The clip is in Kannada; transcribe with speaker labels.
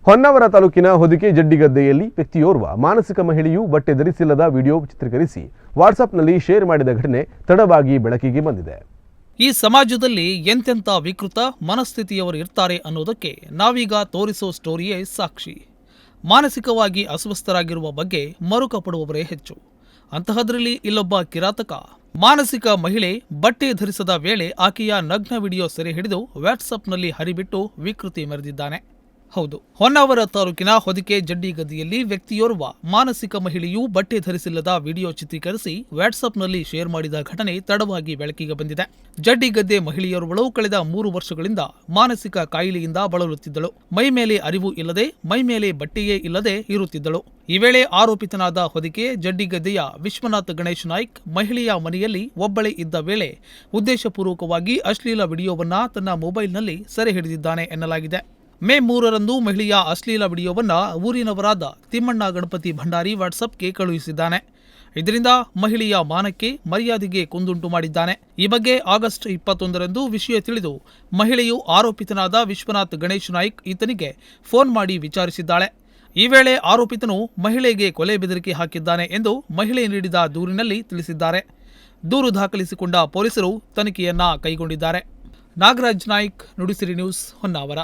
Speaker 1: ಹೊನ್ನಾವರ ತಾಲೂಕಿನ ಹೊದಿಕೆ ಜಡ್ಡಿಗದ್ದೆಯಲ್ಲಿ ವ್ಯಕ್ತಿಯೋರ್ವ ಮಾನಸಿಕ ಮಹಿಳೆಯು ಬಟ್ಟೆ ಧರಿಸಿಲ್ಲದ ವಿಡಿಯೋ ಚಿತ್ರೀಕರಿಸಿ ವಾಟ್ಸಾಪ್ನಲ್ಲಿ ಶೇರ್ ಮಾಡಿದ ಘಟನೆ ತಡವಾಗಿ ಬೆಳಕಿಗೆ ಬಂದಿದೆ.
Speaker 2: ಈ ಸಮಾಜದಲ್ಲಿ ಎಂತೆಂಥ ವಿಕೃತ ಮನಸ್ಥಿತಿಯವರು ಇರ್ತಾರೆ ಅನ್ನೋದಕ್ಕೆ ನಾವೀಗ ತೋರಿಸೋ ಸ್ಟೋರಿಯೇ ಸಾಕ್ಷಿ. ಮಾನಸಿಕವಾಗಿ ಅಸ್ವಸ್ಥರಾಗಿರುವ ಬಗ್ಗೆ ಮರುಕ ಪಡುವವರೇ ಹೆಚ್ಚು. ಅಂತಹದ್ರಲ್ಲಿ ಇಲ್ಲೊಬ್ಬ ಕಿರಾತಕ ಮಾನಸಿಕ ಮಹಿಳೆ ಬಟ್ಟೆ ಧರಿಸದ ವೇಳೆ ಆಕೆಯ ನಗ್ನ ವಿಡಿಯೋ ಸೆರೆ ಹಿಡಿದು ವಾಟ್ಸಪ್ನಲ್ಲಿ ಹರಿಬಿಟ್ಟು ವಿಕೃತಿ ಮೆರೆದಿದ್ದಾನೆ. ಹೌದು, ಹೊನ್ನಾವರ ತಾಲೂಕಿನ ಹೊದಿಕೆ ಜಡ್ಡಿಗದ್ದೆಯಲ್ಲಿ ವ್ಯಕ್ತಿಯೋರ್ವ ಮಾನಸಿಕ ಮಹಿಳೆಯು ಬಟ್ಟೆ ಧರಿಸಿಲ್ಲದ ವಿಡಿಯೋ ಚಿತ್ರೀಕರಿಸಿ ವಾಟ್ಸಪ್ನಲ್ಲಿ ಶೇರ್ ಮಾಡಿದ ಘಟನೆ ತಡವಾಗಿ ಬೆಳಕಿಗೆ ಬಂದಿದೆ. ಜಡ್ಡಿಗದ್ದೆ ಮಹಿಳೆಯೋರ್ವಳು ಕಳೆದ 3 ವರ್ಷಗಳಿಂದ ಮಾನಸಿಕ ಕಾಯಿಲೆಯಿಂದ ಬಳಲುತ್ತಿದ್ದಳು. ಮೈ ಮೇಲೆ ಅರಿವು ಇಲ್ಲದೆ, ಮೈ ಮೇಲೆ ಬಟ್ಟೆಯೇ ಇಲ್ಲದೆ ಇರುತ್ತಿದ್ದಳು. ಈ ವೇಳೆ ಆರೋಪಿತನಾದ ಹೊದಿಕೆ ಜಡ್ಡಿಗದ್ದೆಯ ವಿಶ್ವನಾಥ್ ಗಣೇಶ್ ನಾಯ್ಕ್ ಮಹಿಳೆಯ ಮನೆಯಲ್ಲಿ ಒಬ್ಬಳೇ ಇದ್ದ ವೇಳೆ ಉದ್ದೇಶಪೂರ್ವಕವಾಗಿ ಅಶ್ಲೀಲ ವಿಡಿಯೋವನ್ನ ತನ್ನ ಮೊಬೈಲ್ನಲ್ಲಿ ಸೆರೆ ಹಿಡಿದಿದ್ದಾನೆ ಎನ್ನಲಾಗಿದೆ. ಮೇ 3ರಂದು ಮಹಿಳೆಯ ಅಶ್ಲೀಲ ವಿಡಿಯೋವನ್ನ ಊರಿನವರಾದ ತಿಮ್ಮಣ್ಣ ಗಣಪತಿ ಭಂಡಾರಿ ವಾಟ್ಸಪ್ಗೆ ಕಳುಹಿಸಿದ್ದಾನೆ. ಇದರಿಂದ ಮಹಿಳೆಯ ಮಾನಕ್ಕೆ ಮರ್ಯಾದೆಗೆ ಕುಂದುಂಟು ಮಾಡಿದ್ದಾನೆ. ಈ ಬಗ್ಗೆ ಆಗಸ್ಟ್ 21ರಂದು ವಿಷಯ ತಿಳಿದು ಮಹಿಳೆಯು ಆರೋಪಿತನಾದ ವಿಶ್ವನಾಥ್ ಗಣೇಶ್ ನಾಯ್ಕ್ ಈತನಿಗೆ ಫೋನ್ ಮಾಡಿ ವಿಚಾರಿಸಿದ್ದಾಳೆ. ಈ ವೇಳೆ ಆರೋಪಿತನು ಮಹಿಳೆಗೆ ಕೊಲೆ ಬೆದರಿಕೆ ಹಾಕಿದ್ದಾನೆ ಎಂದು ಮಹಿಳೆ ನೀಡಿದ ದೂರಿನಲ್ಲಿ ತಿಳಿಸಿದ್ದಾರೆ. ದೂರು ದಾಖಲಿಸಿಕೊಂಡ ಪೊಲೀಸರು ತನಿಖೆಯನ್ನ ಕೈಗೊಂಡಿದ್ದಾರೆ. ನಾಗರಾಜ್ ನಾಯ್ಕ್, ನುಡಿಸಿರಿ ನ್ಯೂಸ್, ಹೊನ್ನಾವರ.